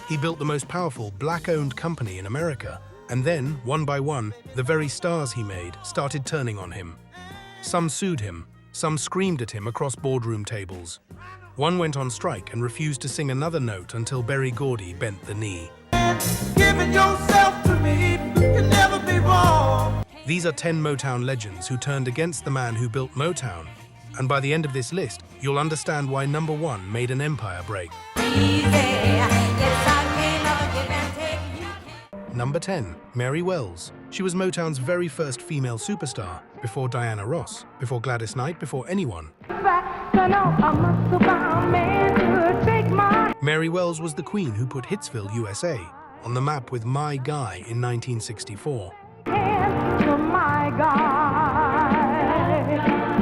He built the most powerful black-owned company in America. And then, one by one, the very stars he made started turning on him. Some sued him, some screamed at him across boardroom tables. One went on strike and refused to sing another note until Berry Gordy bent the knee. Giving yourself to me can never be wrong. These are 10 Motown legends who turned against the man who built Motown. And by the end of this list, you'll understand why number 1 made an empire break. Number 10, Mary Wells. She was Motown's very first female superstar, before Diana Ross, before Gladys Knight, before anyone. Mary Wells was the queen who put Hitsville, USA, on the map with My Guy in 1964.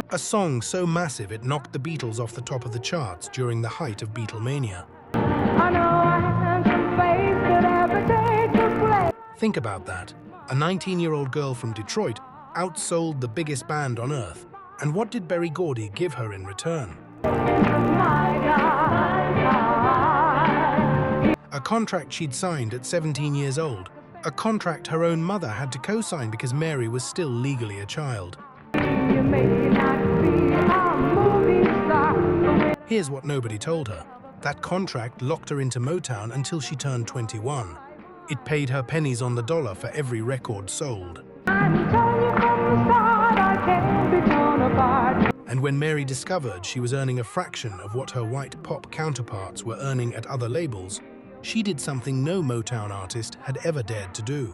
A song so massive it knocked the Beatles off the top of the charts during the height of Beatlemania. Think about that. A 19-year-old girl from Detroit outsold the biggest band on earth. And what did Berry Gordy give her in return? A contract she'd signed at 17 years old. A contract her own mother had to co-sign because Mary was still legally a child. Here's what nobody told her. That contract locked her into Motown until she turned 21. It paid her pennies on the dollar for every record sold. And when Mary discovered she was earning a fraction of what her white pop counterparts were earning at other labels, she did something no Motown artist had ever dared to do.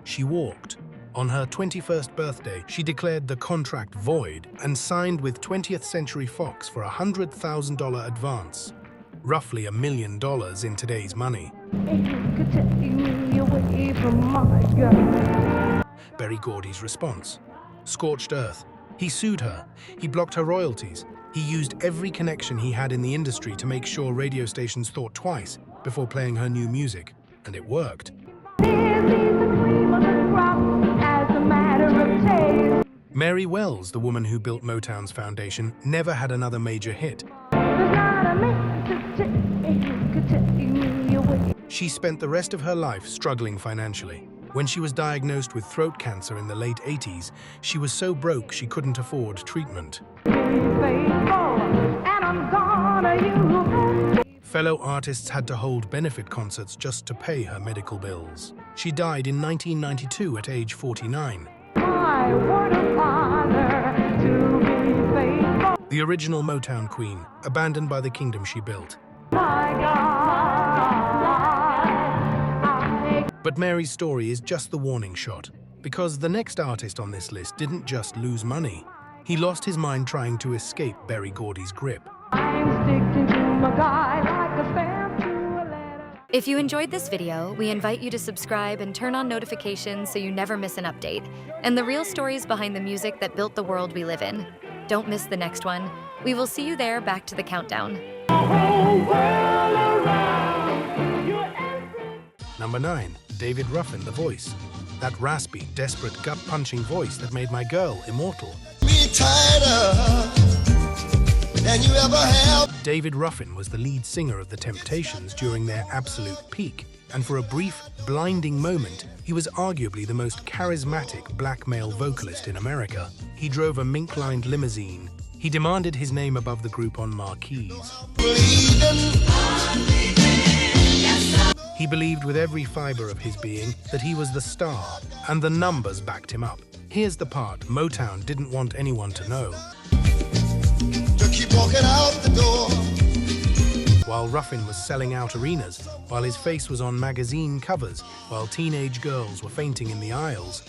She walked. On her 21st birthday, she declared the contract void and signed with 20th Century Fox for a $100,000 advance, roughly $1 million in today's money. Berry Gordy's response: scorched earth. He sued her. He blocked her royalties. He used every connection he had in the industry to make sure radio stations thought twice before playing her new music. And it worked. Mary Wells, the woman who built Motown's foundation, never had another major hit. She spent the rest of her life struggling financially. When she was diagnosed with throat cancer in the late 80s, she was so broke she couldn't afford treatment. Fellow artists had to hold benefit concerts just to pay her medical bills. She died in 1992 at age 49. The original Motown queen, abandoned by the kingdom she built. But Mary's story is just the warning shot, because the next artist on this list didn't just lose money. He lost his mind trying to escape Berry Gordy's grip. If you enjoyed this video, we invite you to subscribe and turn on notifications so you never miss an update, and the real stories behind the music that built the world we live in. Don't miss the next one. We will see you there. Back to the countdown. Number 9, David Ruffin, the voice. That raspy, desperate, gut-punching voice that made my girl immortal. Than you ever have. David Ruffin was the lead singer of The Temptations during their absolute peak, and for a brief, blinding moment, he was arguably the most charismatic black male vocalist in America. He drove a mink-lined limousine. He demanded his name above the group on marquees. He believed with every fiber of his being that he was the star, and the numbers backed him up. Here's the part Motown didn't want anyone to know. Keep walking out the door. While Ruffin was selling out arenas, while his face was on magazine covers, while teenage girls were fainting in the aisles,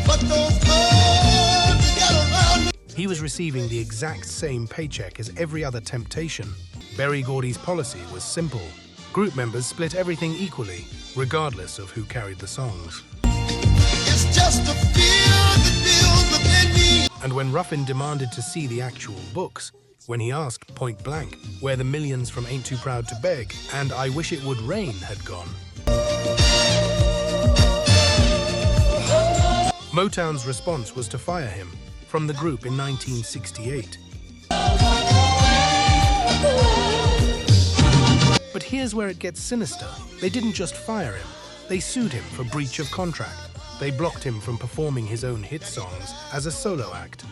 But those birds got around me. He was receiving the exact same paycheck as every other Temptation. Berry Gordy's policy was simple. Group members split everything equally, regardless of who carried the songs. It's just a fear that builds within me. And when Ruffin demanded to see the actual books, when he asked point blank where the millions from Ain't Too Proud to Beg and I Wish It Would Rain had gone, Motown's response was to fire him from the group in 1968. But here's where it gets sinister. They didn't just fire him. They sued him for breach of contract. They blocked him from performing his own hit songs as a solo act.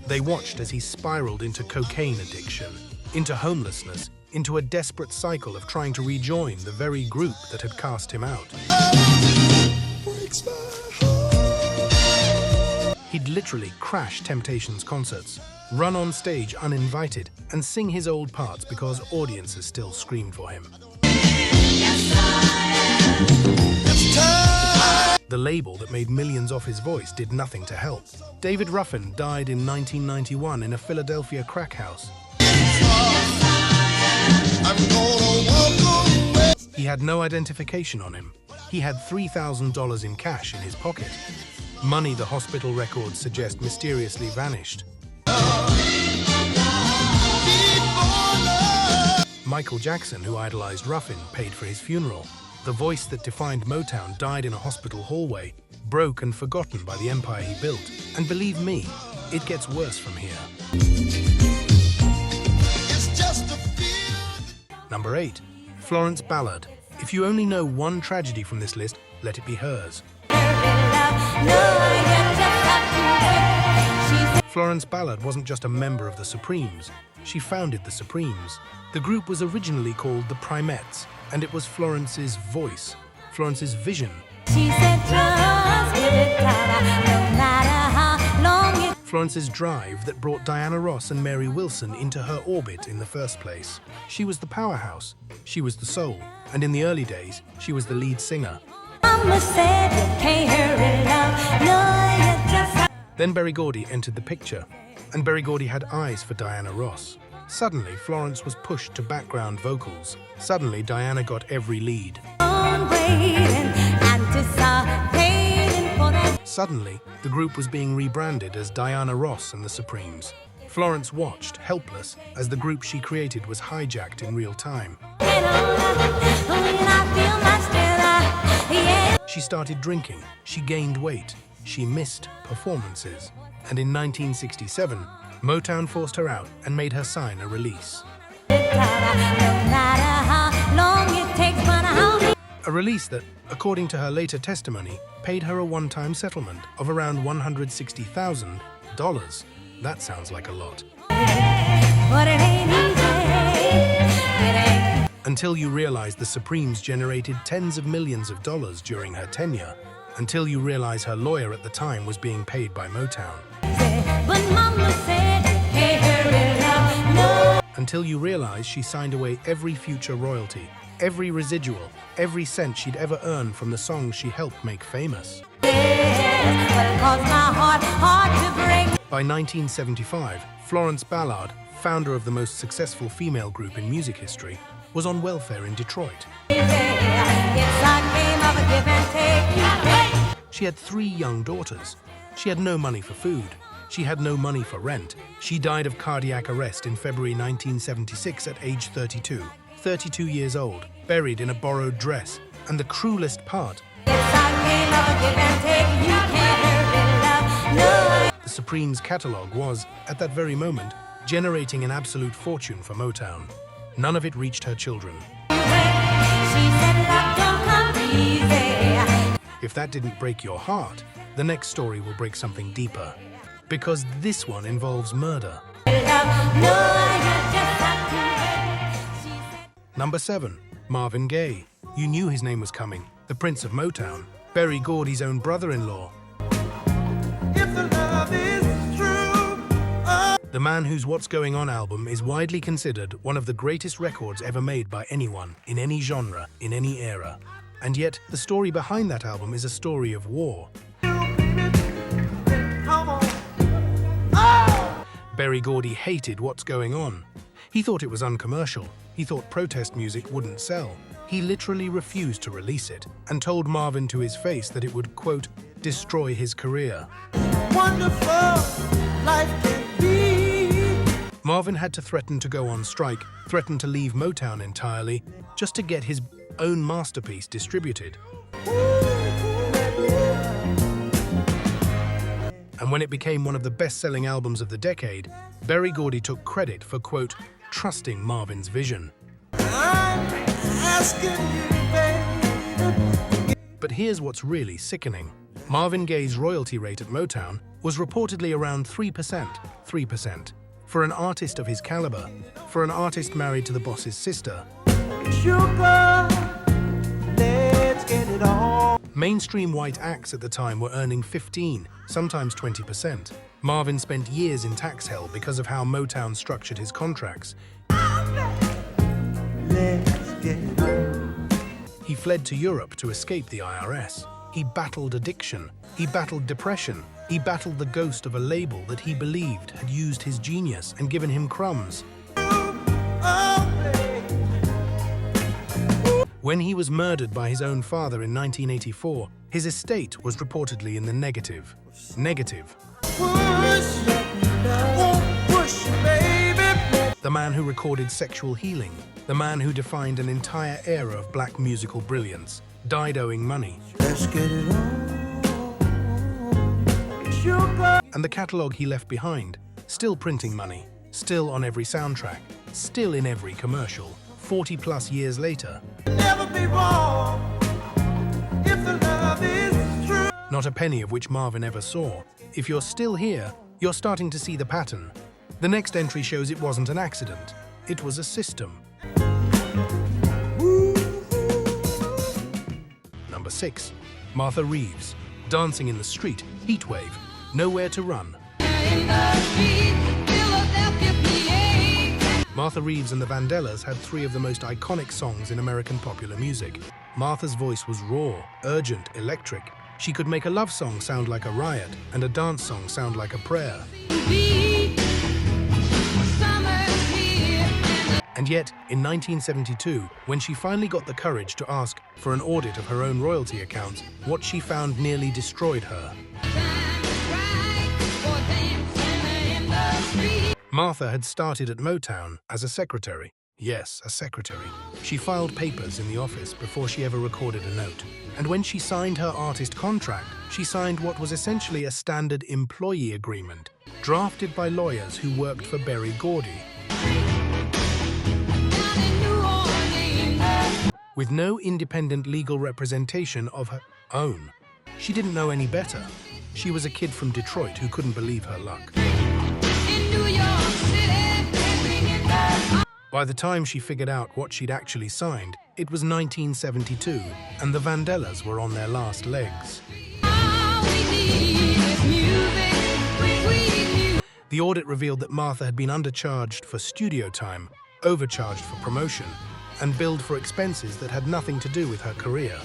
They watched as he spiraled into cocaine addiction, into homelessness, into a desperate cycle of trying to rejoin the very group that had cast him out. He'd literally crash Temptations concerts, run on stage uninvited, and sing his old parts because audiences still screamed for him. The label that made millions off his voice did nothing to help. David Ruffin died in 1991 in a Philadelphia crack house. He had no identification on him. He had $3,000 in cash in his pocket. Money the hospital records suggest mysteriously vanished. Michael Jackson, who idolized Ruffin, paid for his funeral. The voice that defined Motown died in a hospital hallway, broke and forgotten by the empire he built. And believe me, it gets worse from here. Number 8. Florence Ballard. If you only know one tragedy from this list, let it be hers. Florence Ballard wasn't just a member of the Supremes. She founded the Supremes. The group was originally called the Primettes, and it was Florence's voice, Florence's vision. She said, just give it time, no matter how long. Florence's drive that brought Diana Ross and Mary Wilson into her orbit in the first place. She was the powerhouse, she was the soul, and in the early days, she was the lead singer. Then Berry Gordy entered the picture, and Berry Gordy had eyes for Diana Ross. Suddenly, Florence was pushed to background vocals. Suddenly, Diana got every lead. Suddenly, the group was being rebranded as Diana Ross and the Supremes. Florence watched, helpless, as the group she created was hijacked in real time. She started drinking, she gained weight, she missed performances. And in 1967, Motown forced her out and made her sign a release. A release that, according to her later testimony, paid her a one-time settlement of around $160,000. That sounds like a lot. Until you realize the Supremes generated tens of millions of dollars during her tenure. Until you realize her lawyer at the time was being paid by Motown. Until you realize she signed away every future royalty, every residual, every cent she'd ever earned from the songs she helped make famous. By 1975, Florence Ballard, founder of the most successful female group in music history, was on welfare in Detroit. She had 3 young daughters. She had no money for food. She had no money for rent. She died of cardiac arrest in February 1976 at age 32. 32 years old, buried in a borrowed dress. And the cruelest part, the Supremes' catalogue was, at that very moment, generating an absolute fortune for Motown. None of it reached her children. If that didn't break your heart, the next story will break something deeper. Because this one involves murder. Number 7. Marvin Gaye. You knew his name was coming. The Prince of Motown. Berry Gordy's own brother-in-law. If the love is true, The man whose What's Going On album is widely considered one of the greatest records ever made by anyone, in any genre, in any era. And yet, the story behind that album is a story of war. come on. Oh! Berry Gordy hated What's Going On. He thought it was uncommercial. He thought protest music wouldn't sell. He literally refused to release it and told Marvin to his face that it would, quote, destroy his career. Wonderful life can be. Marvin had to threaten to go on strike, threaten to leave Motown entirely, just to get his own masterpiece distributed. And when it became one of the best-selling albums of the decade, Berry Gordy took credit for, quote, trusting Marvin's vision. I'm asking you, baby. But here's what's really sickening. Marvin Gaye's royalty rate at Motown was reportedly around 3%. 3%. For an artist of his caliber, for an artist married to the boss's sister. Sugar, let's get it on. Mainstream white acts at the time were earning 15, sometimes 20%. Marvin spent years in tax hell because of how Motown structured his contracts. Let's get it on. He fled to Europe to escape the IRS. He battled addiction. He battled depression. He battled the ghost of a label that he believed had used his genius and given him crumbs. When he was murdered by his own father in 1984, his estate was reportedly in the negative. Negative. Push, baby. The man who recorded Sexual Healing, the man who defined an entire era of black musical brilliance, died owing money. Let's get it on. Sugar. And the catalogue he left behind, still printing money, still on every soundtrack, still in every commercial, 40+ years later. Never be wrong if the love is true. Not a penny of which Marvin ever saw. If you're still here, you're starting to see the pattern. The next entry shows it wasn't an accident. It was a system. Number 6. Martha Reeves. Dancing in the Street, Heatwave, Nowhere to Run. Martha Reeves and the Vandellas had 3 of the most iconic songs in American popular music. Martha's voice was raw, urgent, electric. She could make a love song sound like a riot and a dance song sound like a prayer. And yet, in 1972, when she finally got the courage to ask for an audit of her own royalty accounts, what she found nearly destroyed her. Martha had started at Motown as a secretary. Yes, a secretary. She filed papers in the office before she ever recorded a note. And when she signed her artist contract, she signed what was essentially a standard employee agreement, drafted by lawyers who worked for Berry Gordy. With no independent legal representation of her own. She didn't know any better. She was a kid from Detroit who couldn't believe her luck. By the time she figured out what she'd actually signed, it was 1972, and the Vandellas were on their last legs. The audit revealed that Martha had been undercharged for studio time, overcharged for promotion, and billed for expenses that had nothing to do with her career.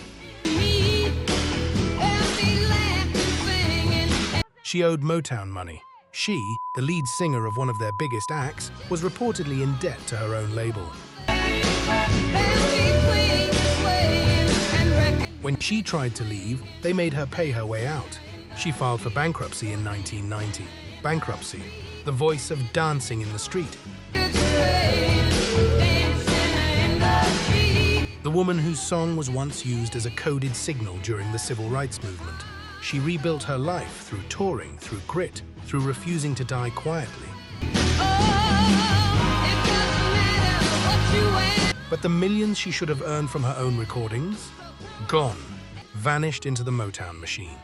She owed Motown money. She, the lead singer of one of their biggest acts, was reportedly in debt to her own label. When she tried to leave, they made her pay her way out. She filed for bankruptcy in 1990. Bankruptcy, the voice of dancing in the street. The woman whose song was once used as a coded signal during the civil rights movement. She rebuilt her life through touring, through grit, through refusing to die quietly. But the millions she should have earned from her own recordings? Gone. Vanished into the Motown machine.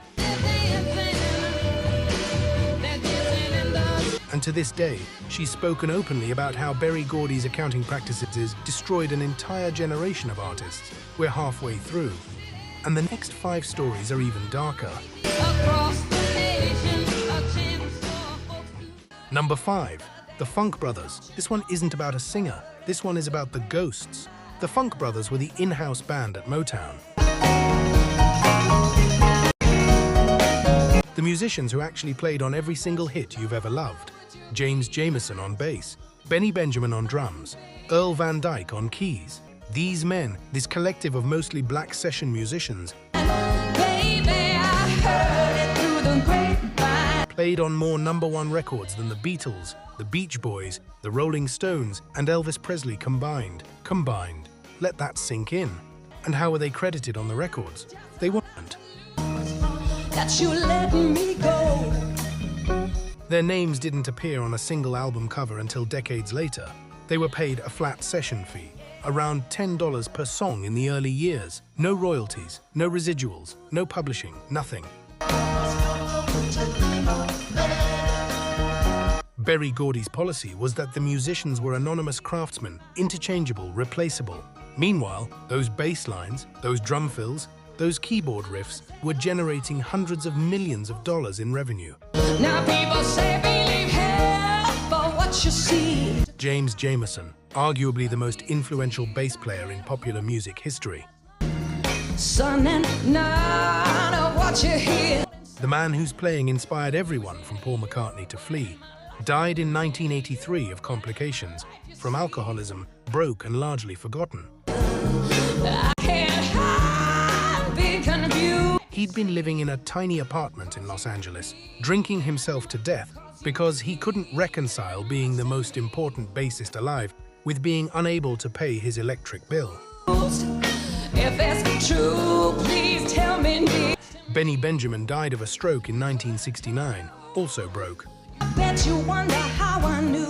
And to this day, she's spoken openly about how Berry Gordy's accounting practices destroyed an entire generation of artists. We're halfway through. And the next 5 stories are even darker. Number 5. The Funk Brothers. This one isn't about a singer. This one is about the ghosts. The Funk Brothers were the in-house band at Motown. The musicians who actually played on every single hit you've ever loved. James Jamerson on bass, Benny Benjamin on drums, Earl Van Dyke on keys. These men, this collective of mostly black session musicians, played on more #1 records than the Beatles, the Beach Boys, the Rolling Stones, and Elvis Presley combined. Let that sink in. And how were they credited on the records? They weren't. That you let me go. Their names didn't appear on a single album cover until decades later. They were paid a flat session fee, around $10 per song in the early years. No royalties, no residuals, no publishing, nothing. Berry Gordy's policy was that the musicians were anonymous craftsmen, interchangeable, replaceable. Meanwhile, those bass lines, those drum fills, those keyboard riffs were generating hundreds of millions of dollars in revenue. Now people say believe hell for what you see. James Jamerson, arguably the most influential bass player in popular music history. Son and none of what you hear. The man whose playing inspired everyone from Paul McCartney to Flea, died in 1983 of complications from alcoholism, broke and largely forgotten. I can't hide, be confused. He'd been living in a tiny apartment in Los Angeles, drinking himself to death because he couldn't reconcile being the most important bassist alive with being unable to pay his electric bill. If it's true, please tell me. Benny Benjamin died of a stroke in 1969, also broke. I bet you wonder how I knew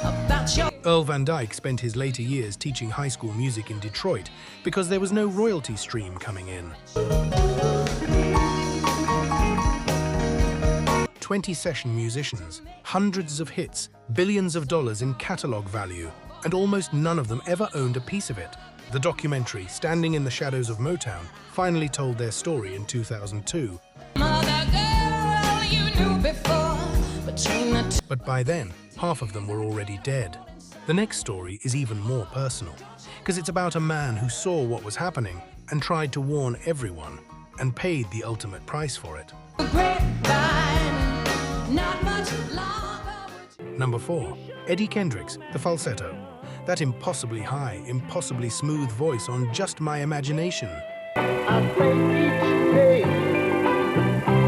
about your... Earl Van Dyke spent his later years teaching high school music in Detroit because there was no royalty stream coming in. 20 session musicians, hundreds of hits, billions of dollars in catalog value, and almost none of them ever owned a piece of it. The documentary, Standing in the Shadows of Motown, finally told their story in 2002. Mother girl you knew before, But by then, half of them were already dead. The next story is even more personal, because it's about a man who saw what was happening and tried to warn everyone, and paid the ultimate price for it. not much longer. Number 4. Eddie Kendricks, the falsetto. That impossibly high, impossibly smooth voice on Just My Imagination. I pray each day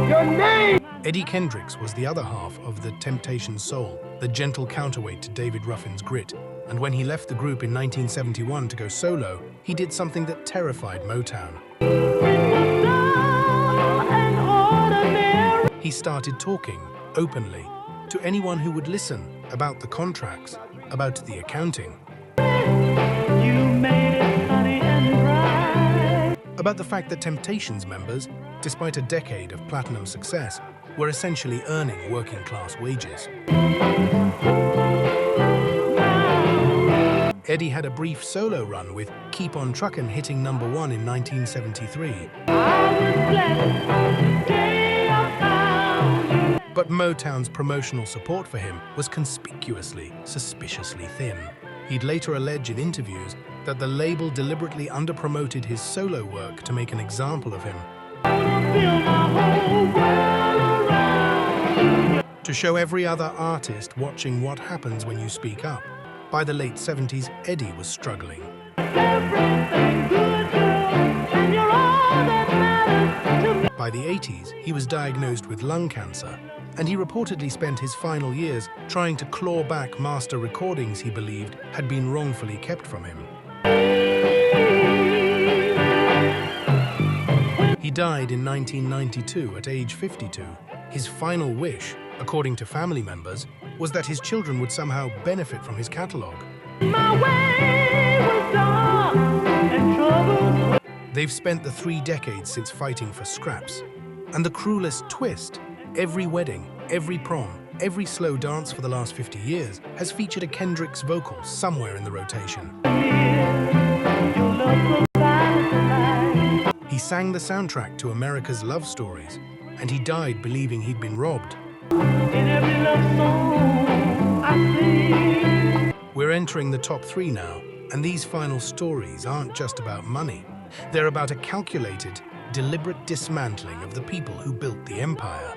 your name. Eddie Kendricks was the other half of the Temptations' soul, the gentle counterweight to David Ruffin's grit. And when he left the group in 1971 to go solo, he did something that terrified Motown. He started talking, openly, to anyone who would listen about the contracts, about the accounting. About the fact that Temptations members, despite a decade of platinum success, were essentially earning working-class wages. Eddie had a brief solo run with Keep On Truckin' hitting #1 in 1973. But Motown's promotional support for him was conspicuously, suspiciously thin. He'd later allege in interviews that the label deliberately underpromoted his solo work to make an example of him. To show every other artist watching what happens when you speak up. By the late 70s, Eddie was struggling. By the 80s, he was diagnosed with lung cancer, and he reportedly spent his final years trying to claw back master recordings he believed had been wrongfully kept from him. He died in 1992 at age 52. His final wish, according to family members, was that his children would somehow benefit from his catalog. They've spent the 3 decades since fighting for scraps. And the cruelest twist, every wedding, every prom, every slow dance for the last 50 years has featured a Kendricks vocal somewhere in the rotation. He sang the soundtrack to America's love stories, and he died believing he'd been robbed. In every love song I sing. We're entering the top 3 now, and these final stories aren't just about money. They're about a calculated, deliberate dismantling of the people who built the empire.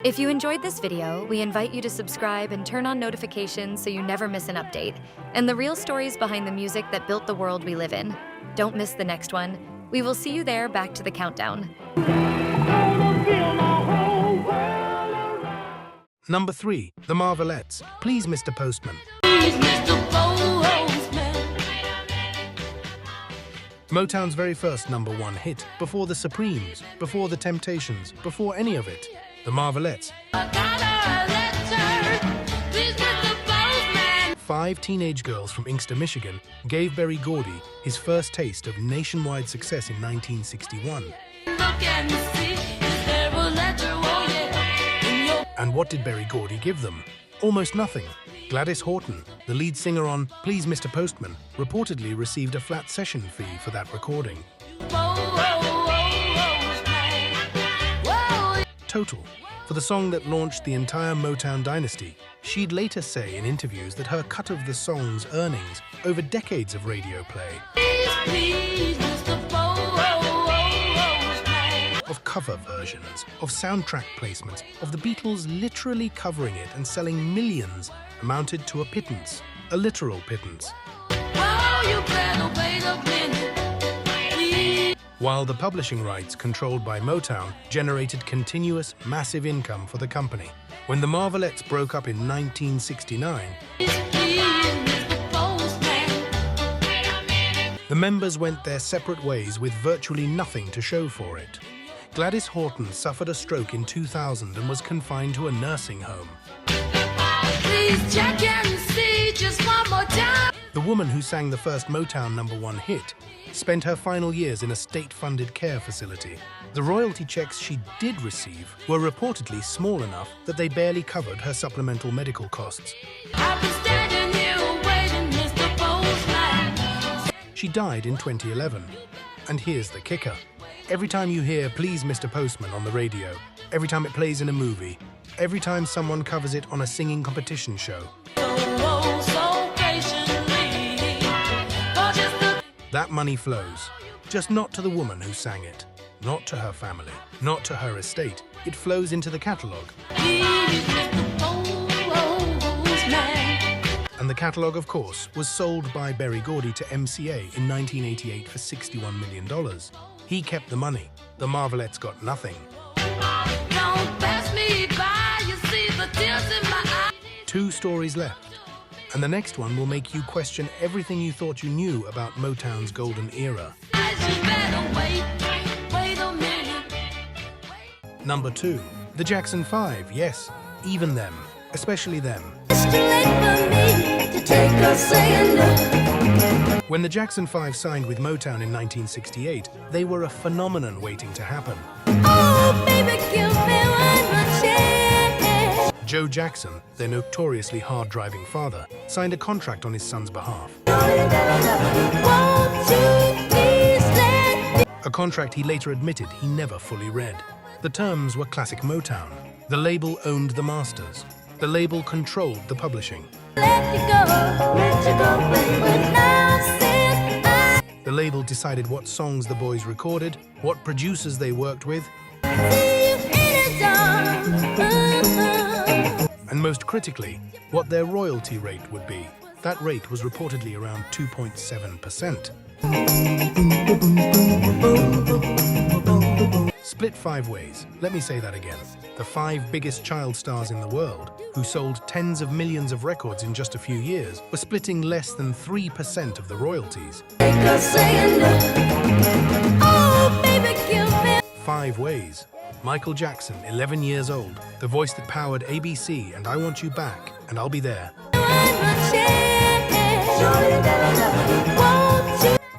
If you enjoyed this video, we invite you to subscribe and turn on notifications so you never miss an update, and the real stories behind the music that built the world we live in. Don't miss the next one. We will see you there. Back to the countdown. Number 3, the Marvelettes. Please, Mr. Postman. Please, Mr. Postman. Motown's very first #1 hit, before the Supremes, before the Temptations, before any of it. The Marvelettes. 5 teenage girls from Inkster, Michigan, gave Berry Gordy his first taste of nationwide success in 1961. And what did Berry Gordy give them? Almost nothing. Gladys Horton, the lead singer on Please Mr. Postman, reportedly received a flat session fee for that recording. Total. For the song that launched the entire Motown dynasty, she'd later say in interviews that her cut of the song's earnings over decades of radio play, of cover versions, of soundtrack placements, of the Beatles literally covering it and selling millions, amounted to a pittance, a literal pittance. While the publishing rights controlled by Motown generated continuous, massive income for the company. When the Marvelettes broke up in 1969, the members went their separate ways with virtually nothing to show for it. Gladys Horton suffered a stroke in 2000 and was confined to a nursing home. Please check and see just one more time. The woman who sang the first Motown #1 hit spent her final years in a state-funded care facility. The royalty checks she did receive were reportedly small enough that they barely covered her supplemental medical costs. She died in 2011. And here's the kicker. Every time you hear Please Mr. Postman on the radio, every time it plays in a movie, every time someone covers it on a singing competition show, that money flows, just not to the woman who sang it, not to her family, not to her estate. It flows into the catalogue. And the catalogue, of course, was sold by Berry Gordy to MCA in 1988 for $61 million. He kept the money. The Marvelettes got nothing. Don't pass me by, you see the tears in my eyes. 2 stories left. And the next one will make you question everything you thought you knew about Motown's golden era. #2. The Jackson 5, yes, even them, especially them. When the Jackson 5 signed with Motown in 1968, they were a phenomenon waiting to happen. Oh, baby, give me one more chance. Joe Jackson, their notoriously hard-driving father, signed a contract on his son's behalf. A contract he later admitted he never fully read. The terms were classic Motown. The label owned the masters. The label controlled the publishing. The label decided what songs the boys recorded, what producers they worked with, and most critically, what their royalty rate would be. That rate was reportedly around 2.7%. Split 5 ways. Let me say that again. The 5 biggest child stars in the world, who sold tens of millions of records in just a few years, were splitting less than 3% of the royalties. 5 ways. Michael Jackson, 11 years old, the voice that powered ABC and I Want You Back, and I'll Be There,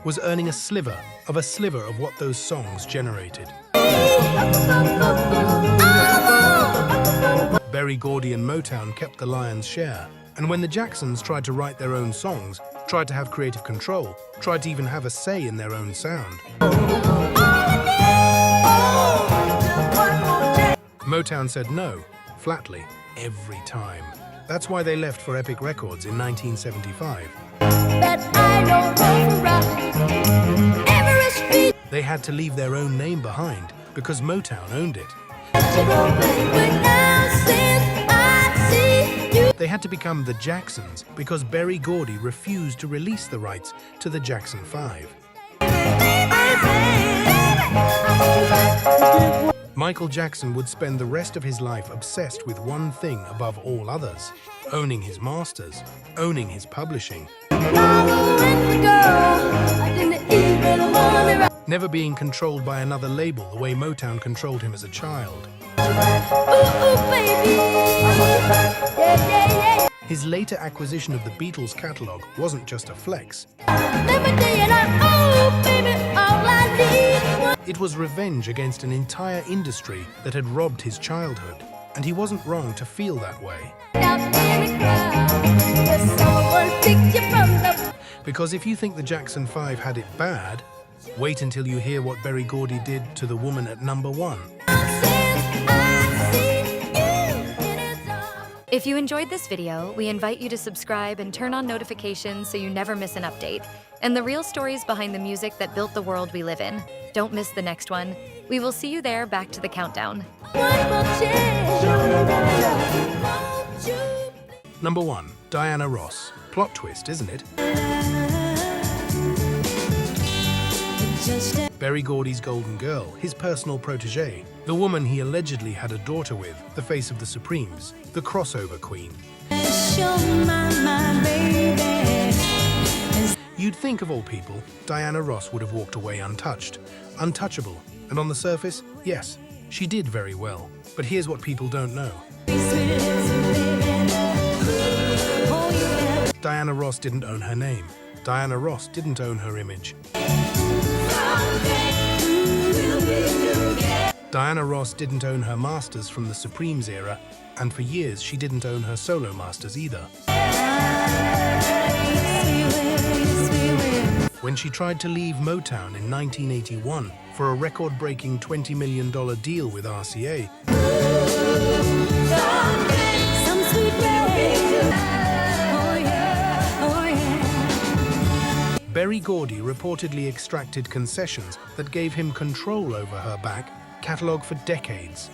was earning a sliver of what those songs generated. Berry Gordy and Motown kept the lion's share, and when the Jacksons tried to write their own songs, tried to have creative control, tried to even have a say in their own sound, Motown said no, flatly, every time. That's why they left for Epic Records in 1975. They had to leave their own name behind because Motown owned it. They had to become the Jacksons because Berry Gordy refused to release the rights to the Jackson 5. Michael Jackson would spend the rest of his life obsessed with one thing above all others: owning his masters, owning his publishing. never being controlled by another label the way Motown controlled him as a child. His later acquisition of the Beatles catalogue wasn't just a flex. It was revenge against an entire industry that had robbed his childhood, and he wasn't wrong to feel that way. Because if you think the Jackson 5 had it bad, wait until you hear what Berry Gordy did to the woman at #1. If you enjoyed this video, we invite you to subscribe and turn on notifications so you never miss an update, and the real stories behind the music that built the world we live in. Don't miss the next one. We will see you there. Back to the countdown. Number 1, Diana Ross. Plot twist, isn't it? Berry Gordy's golden girl, his personal protégé, the woman he allegedly had a daughter with, the face of the Supremes, the crossover queen. You'd think, of all people, Diana Ross would have walked away untouched, untouchable, and on the surface, yes, she did very well. But here's what people don't know. Diana Ross didn't own her name. Diana Ross didn't own her image. Diana Ross didn't own her masters from the Supremes era, and for years she didn't own her solo masters either. When she tried to leave Motown in 1981 for a record-breaking $20 million deal with RCA, Berry Gordy reportedly extracted concessions that gave him control over her back catalogue for decades.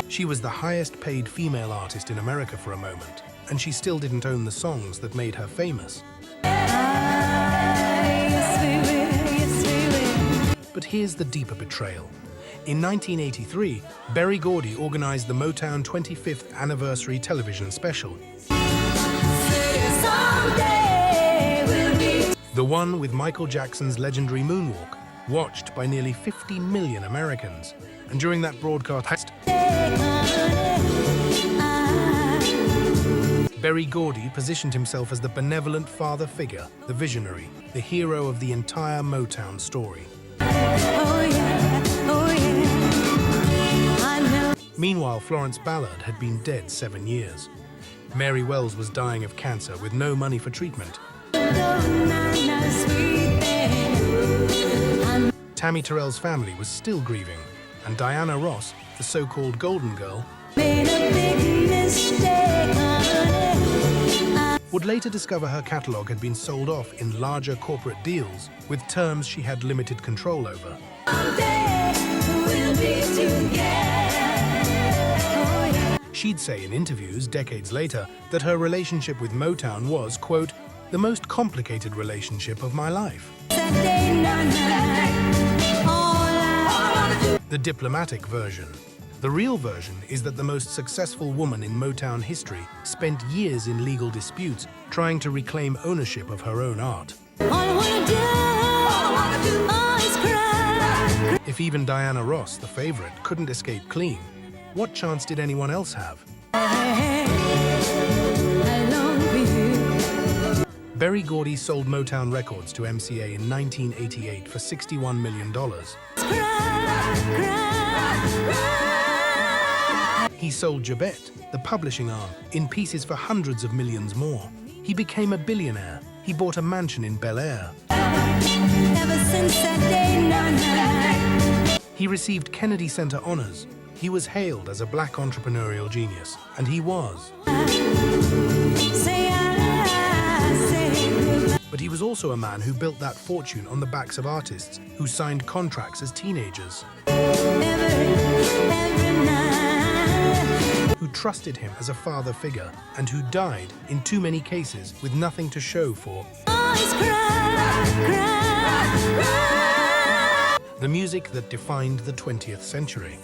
She was the highest-paid female artist in America for a moment, and she still didn't own the songs that made her famous. But here's the deeper betrayal. In 1983, Berry Gordy organized the Motown 25th anniversary television special. The one with Michael Jackson's legendary moonwalk, watched by nearly 50 million Americans. And during that broadcast, Berry Gordy positioned himself as the benevolent father figure, the visionary, the hero of the entire Motown story. Meanwhile, Florence Ballard had been dead 7 years. Mary Wells was dying of cancer with no money for treatment. Tammy Terrell's family was still grieving, and Diana Ross, the so-called golden girl, would later discover her catalogue had been sold off in larger corporate deals with terms she had limited control over. She'd say in interviews decades later that her relationship with Motown was, quote, the most complicated relationship of my life. The diplomatic version. The real version is that the most successful woman in Motown history spent years in legal disputes trying to reclaim ownership of her own art. If even Diana Ross, the favorite, couldn't escape clean, what chance did anyone else have? Berry Gordy sold Motown Records to MCA in 1988 for $61 million. He sold Jabet, the publishing arm, in pieces for hundreds of millions more. He became a billionaire. He bought a mansion in Bel Air. He received Kennedy Center honors. He was hailed as a black entrepreneurial genius, and he was. But he was also a man who built that fortune on the backs of artists who signed contracts as teenagers, who trusted him as a father figure, and who died, in too many cases, with nothing to show for the music that defined the 20th century.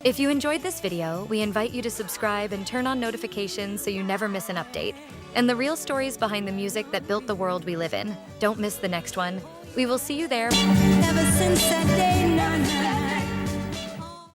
If you enjoyed this video, we invite you to subscribe and turn on notifications so you never miss an update. And the real stories behind the music that built the world we live in. Don't miss the next one. We will see you there. Ever since that day